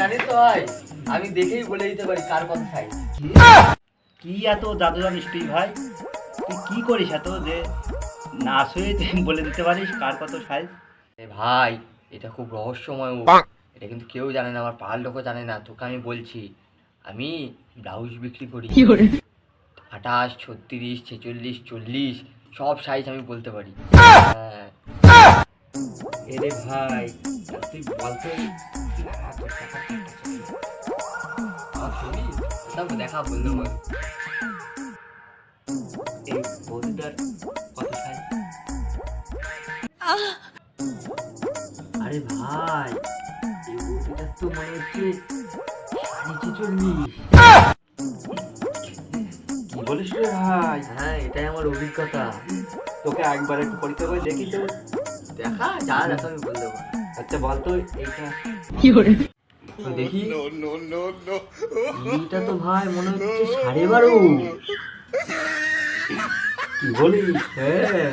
জানিস তো ভাই, আমি দেখেই বলে দিতে পারি কার কত সাইজ। কি এত জাদু জানিস তুই ভাই? তুই কি করিস এত যে না শুয়ে তুই বলে দিতে পারিস কার কত সাইজ? ভাই এটা খুব রহস্যময়, এটা কিন্তু কেউ জানে না, আমার পাড়ার লোকও জানে না। তোকে আমি বলছি, আমি ব্লাউজ বিক্রি করি। 28, 36, 46, 40 সব সাইজ আমি বলতে পারি। হ্যাঁ। এরে ভাই তুই বলতো আমার ছবি ওটা দেখা বলতে বল। এই বৌদিটার কত সাইজ? আরে ভাই, এই বউটার তো মনে হচ্ছে 46। কি বলিস রে ভাই? হ্যাঁ, এটাই আমার অভিজ্ঞতা। তোকে একবার একটু পরীক্ষা করে দেখি তো। দেখা যা দেখা আমি বলে দেবো। আচ্ছা বলতো এইটা তো দেখি, এইটা তো ভাই মনে হচ্ছে 12.5। কি বলিস? হ্যাঁ।